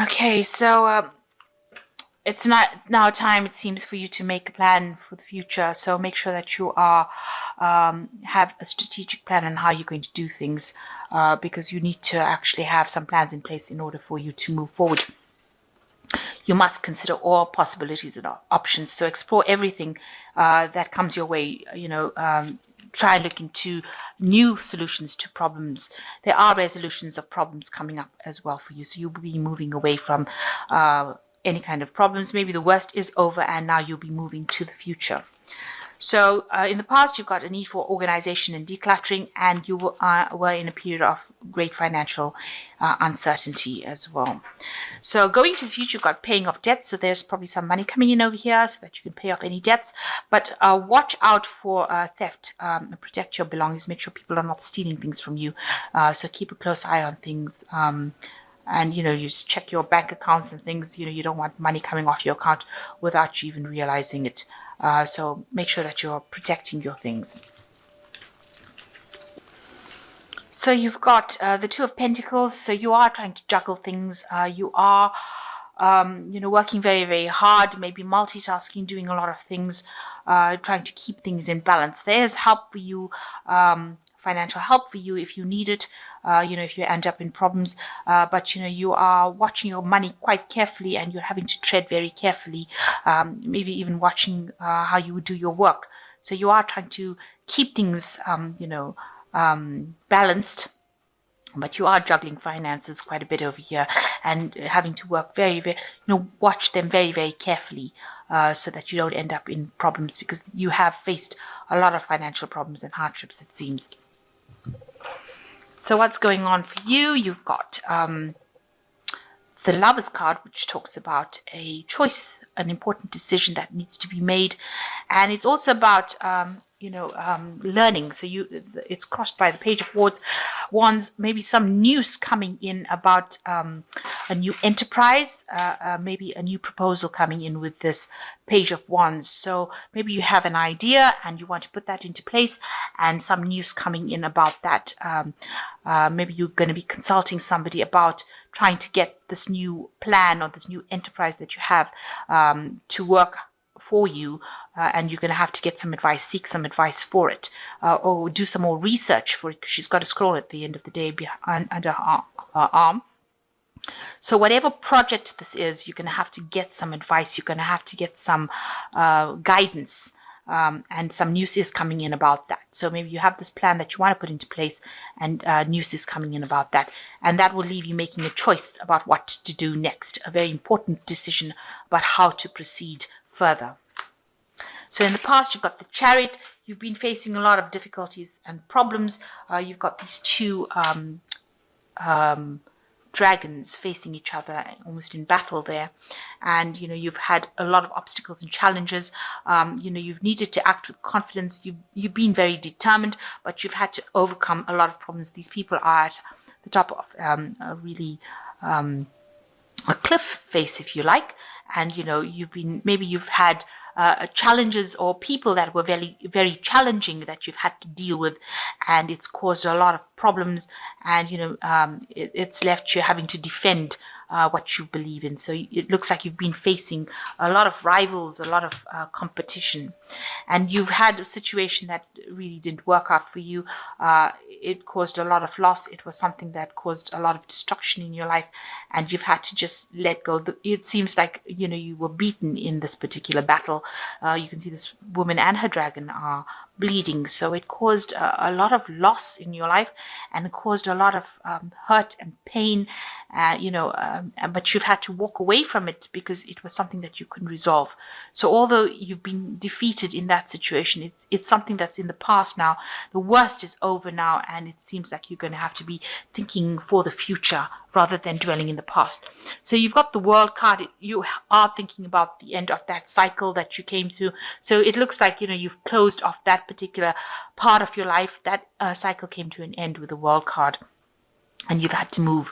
Okay, so it's not now time, it seems, for you to make a plan for the future. So make sure that you are have a strategic plan on how you're going to do things, because you need to actually have some plans in place in order for you to move forward. You must consider all possibilities and options. So explore everything that comes your way. Try and look into new solutions to problems. There are resolutions of problems coming up as well for you. So you'll be moving away from any kind of problems. Maybe the worst is over and now you'll be moving to the future. So in the past, you've got a need for organization and decluttering, and you were in a period of great financial uncertainty as well. So going to the future, you've got paying off debts. So there's probably some money coming in over here so that you can pay off any debts. But watch out for theft. Protect your belongings. Make sure people are not stealing things from you. So keep a close eye on things. And you just check your bank accounts and things. You don't want money coming off your account without you even realizing it. So make sure that you're protecting your things. So you've got the Two of Pentacles. So you are trying to juggle things. You are, working very, very hard, maybe multitasking, doing a lot of things, trying to keep things in balance. There's help for you, financial help for you if you need it. If you end up in problems, but you are watching your money quite carefully and you're having to tread very carefully, maybe even watching how you do your work. So you are trying to keep things, balanced, but you are juggling finances quite a bit over here and having to work very, very, watch them very, very carefully, so that you don't end up in problems, because you have faced a lot of financial problems and hardships, it seems. So what's going on for you? You've got the Lovers card, which talks about a choice, an important decision that needs to be made, and it's also about learning. So it's crossed by the Page of Wands. Maybe some news coming in about a new enterprise, maybe a new proposal coming in with this Page of Wands. So maybe you have an idea and you want to put that into place, and some news coming in about that. Maybe you're going to be consulting somebody about trying to get this new plan or this new enterprise that you have to work for you, and you're going to have to get some advice, seek some advice for it, or do some more research for it, because she's got a scroll at the end of the day under her arm. So whatever project this is, you're going to have to get some advice. You're going to have to get some guidance. And some news is coming in about that. So maybe you have this plan that you want to put into place, and news is coming in about that. And that will leave you making a choice about what to do next, a very important decision about how to proceed further. So in the past, you've got the Chariot. You've been facing a lot of difficulties and problems. You've got these two dragons facing each other, almost in battle there, and you've had a lot of obstacles and challenges. You've needed to act with confidence. You've been very determined, but you've had to overcome a lot of problems. These people are at the top of a really a cliff face, if you like, and you've had challenges or people that were very, very challenging that you've had to deal with, and it's caused a lot of problems, and it's left you having to defend what you believe in. So it looks like you've been facing a lot of rivals, a lot of competition, and you've had a situation that really didn't work out for you. It caused a lot of loss. It was something that caused a lot of destruction in your life, and you've had to just let go. It seems like you were beaten in this particular battle. You can see this woman and her dragon are bleeding, so it caused a lot of loss in your life, and it caused a lot of hurt and pain, but you've had to walk away from it because it was something that you couldn't resolve. So although you've been defeated in that situation, it's something that's in the past now. The worst is over now, and it seems like you're going to have to be thinking for the future rather than dwelling in the past. So you've got the World card. You are thinking about the end of that cycle that you came through. So it looks like you've closed off that particular part of your life. That cycle came to an end with the World card, and you've had to move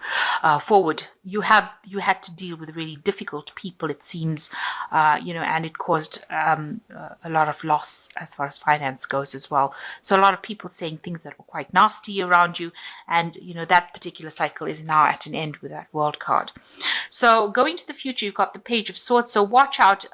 forward. You had to deal with really difficult people, it seems, and it caused a lot of loss as far as finance goes as well. So a lot of people saying things that were quite nasty around you, and that particular cycle is now at an end with that World card. So going to the future, you've got the Page of Swords. So watch out.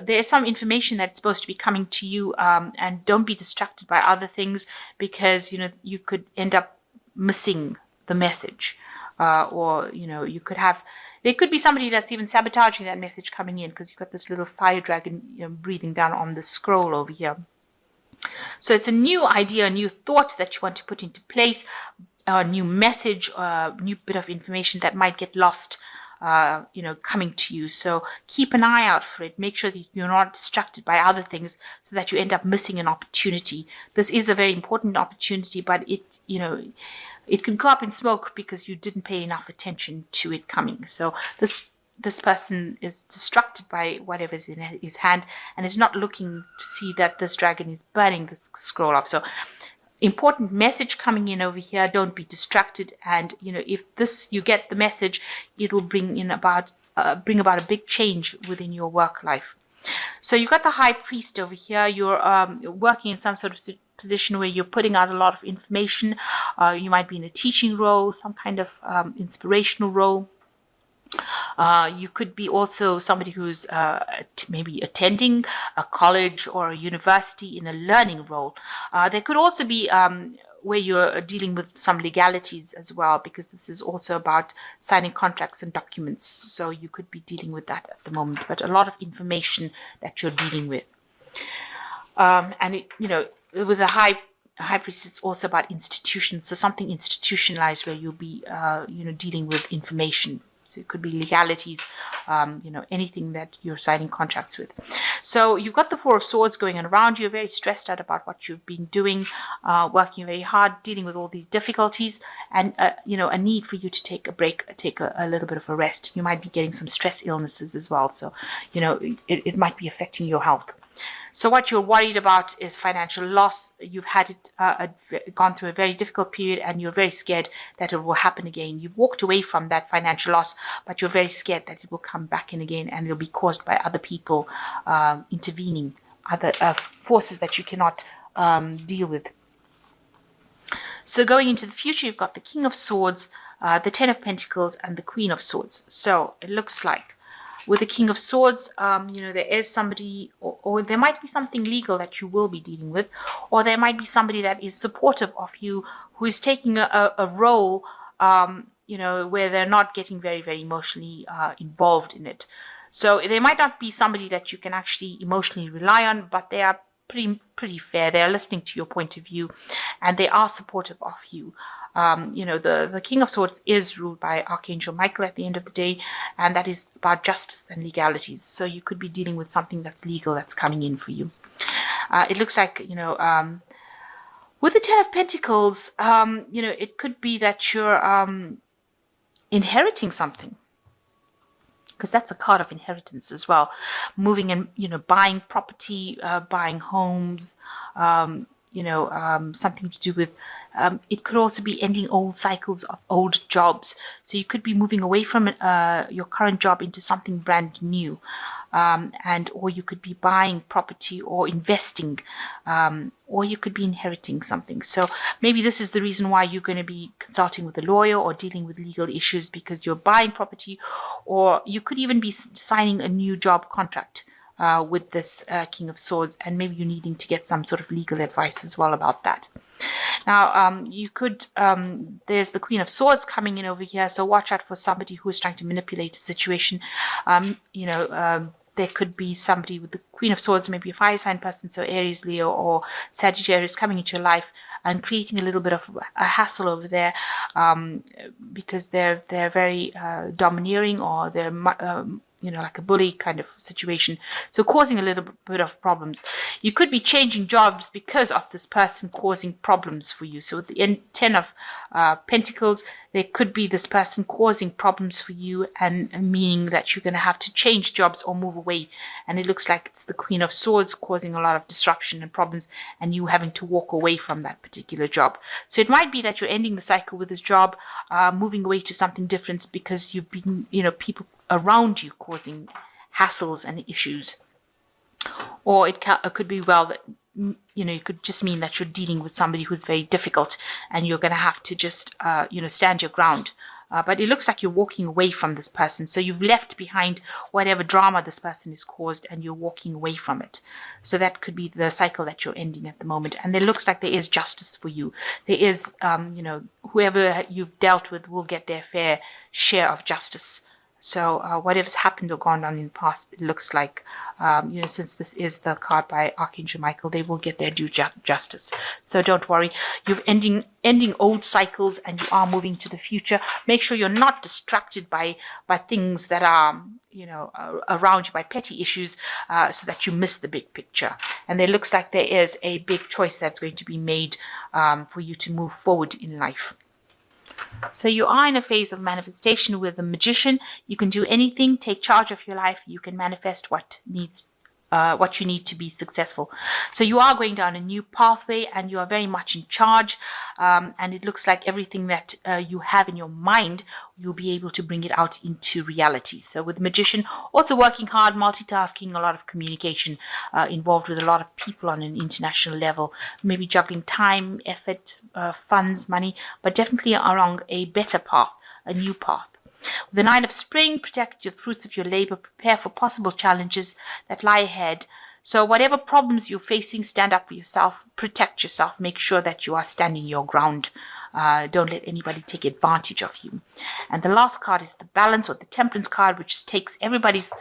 There's some information that's supposed to be coming to you, and don't be distracted by other things, because you could end up missing the message, or you could have. There could be somebody that's even sabotaging that message coming in, because you've got this little fire dragon breathing down on the scroll over here. So it's a new idea, a new thought that you want to put into place, a new message, a new bit of information that might get lost, coming to you. So keep an eye out for it. Make sure that you're not distracted by other things, so that you end up missing an opportunity. This is a very important opportunity, but it could go up in smoke because you didn't pay enough attention to it coming. So this person is distracted by whatever's in his hand, and is not looking to see that this dragon is burning this scroll off. So important message coming in over here. Don't be distracted, and if you get the message, it will bring about a big change within your work life. So you've got the High Priest over here. You're working in some sort of position where you're putting out a lot of information. You might be in a teaching role, some kind of inspirational role. You could be also somebody who's maybe attending a college or a university in a learning role. There could also be where you're dealing with some legalities as well, because this is also about signing contracts and documents. So you could be dealing with that at the moment, but a lot of information that you're dealing with. With the High Priest, it's also about institutions. So something institutionalized where you'll be, dealing with information. So it could be legalities, anything that you're signing contracts with. So you've got the Four of Swords going on around you. You're very stressed out about what you've been doing, working very hard, dealing with all these difficulties, and, a need for you to take a break, take a little bit of a rest. You might be getting some stress illnesses as well. So, it might be affecting your health. So what you're worried about is financial loss. You've had it gone through a very difficult period, and you're very scared that it will happen again. You've walked away from that financial loss, but you're very scared that it will come back in again, and it'll be caused by other people intervening, other forces that you cannot deal with. So going into the future, you've got the King of Swords, the Ten of Pentacles, and the Queen of Swords. So it looks like with the King of Swords, there is somebody, or there might be something legal that you will be dealing with, or there might be somebody that is supportive of you, who is taking a role, where they're not getting very, very emotionally involved in it. So they might not be somebody that you can actually emotionally rely on, but they are pretty fair. They are listening to your point of view, and they are supportive of you. The King of Swords is ruled by Archangel Michael at the end of the day, and that is about justice and legalities. So you could be dealing with something that's legal that's coming in for you. It looks like, with the Ten of Pentacles, it could be that you're inheriting something, because that's a card of inheritance as well. Moving and, buying property, buying homes, something to do with, it could also be ending old cycles of old jobs. So you could be moving away from your current job into something brand new. Or you could be buying property or investing, or you could be inheriting something. So maybe this is the reason why you're going to be consulting with a lawyer or dealing with legal issues, because you're buying property, or you could even be signing a new job contract with this King of Swords, and maybe you're needing to get some sort of legal advice as well about that. Now, you could, there's the Queen of Swords coming in over here, so watch out for somebody who is trying to manipulate a situation. There could be somebody with the Queen of Swords, maybe a fire sign person, so Aries, Leo, or Sagittarius, coming into your life and creating a little bit of a hassle over there, because they're very domineering, or they're like a bully kind of situation, so causing a little bit of problems. You could be changing jobs because of this person causing problems for you. So with the Ten of Pentacles, there could be this person causing problems for you, and meaning that you're going to have to change jobs or move away. And it looks like it's the Queen of Swords causing a lot of disruption and problems, and you having to walk away from that particular job. So it might be that you're ending the cycle with this job, moving away to something different, because you've been, people around you causing hassles and issues. Or it could be, well, that it could just mean that you're dealing with somebody who's very difficult, and you're going to have to just stand your ground but it looks like you're walking away from this person. So you've left behind whatever drama this person has caused and you're walking away from it. So that could be the cycle that you're ending at the moment. And it looks like there is justice for you. There is, whoever you've dealt with will get their fair share of justice. So whatever's happened or gone on in the past, it looks like, since this is the card by Archangel Michael, they will get their due justice. So don't worry. You're ending old cycles and you are moving to the future. Make sure you're not distracted by things that are, around you, by petty issues, so that you miss the big picture. And there looks like there is a big choice that's going to be made for you to move forward in life. So you are in a phase of manifestation with the Magician. You can do anything, take charge of your life. You can manifest what you need to be successful. So you are going down a new pathway and you are very much in charge. And it looks like everything that you have in your mind, you'll be able to bring it out into reality. So with the Magician, also working hard, multitasking, a lot of communication, involved with a lot of people on an international level, maybe juggling time, effort, funds, money, but definitely along a better path, a new path. With the Nine of Spring, protect your fruits of your labor, prepare for possible challenges that lie ahead. So whatever problems you're facing, stand up for yourself, protect yourself, make sure that you are standing your ground. Don't let anybody take advantage of you. And the last card is the Balance, or the Temperance card, which takes everybody's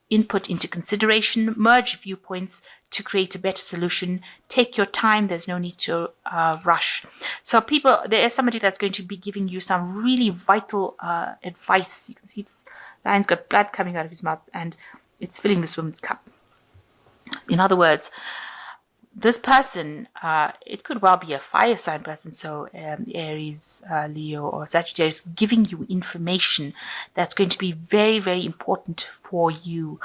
input into consideration, merge viewpoints to create a better solution. Take your time. There's no need to rush. So there is somebody that's going to be giving you some really vital advice. You can see this lion's got blood coming out of his mouth and it's filling this woman's cup. In other words, this person, it could well be a fire sign person, so Aries, Leo, or Sagittarius, giving you information that's going to be very, very important for you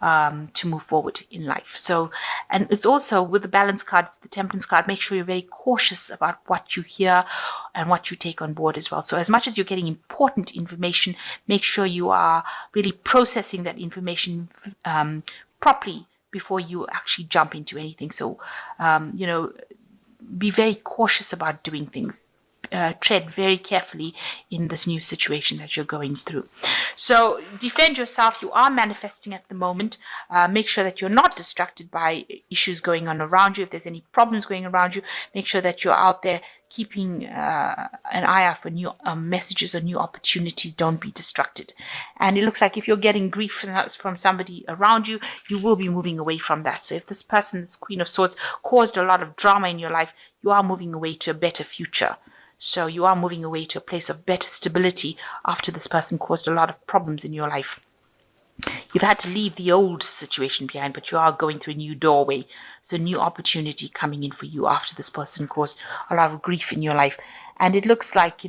to move forward in life. So, and it's also with the Balance card, it's the Temperance card, make sure you're very cautious about what you hear and what you take on board as well. So as much as you're getting important information, make sure you are really processing that information properly before you actually jump into anything. So, be very cautious about doing things. Tread very carefully in this new situation that you're going through. So defend yourself. You are manifesting at the moment. Make sure that you're not distracted by issues going on around you. If there's any problems going around you, make sure that you're out there keeping an eye out for new messages or new opportunities. Don't be distracted. And it looks like if you're getting grief from somebody around you, you will be moving away from that. So if this person, this Queen of Swords, caused a lot of drama in your life, you are moving away to a better future. So you are moving away to a place of better stability after this person caused a lot of problems in your life. You've had to leave the old situation behind, but you are going through a new doorway. So a new opportunity coming in for you after this person caused a lot of grief in your life. And it looks like,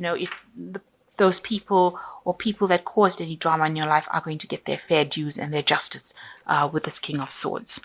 those people or people that caused any drama in your life are going to get their fair dues and their justice with this King of Swords.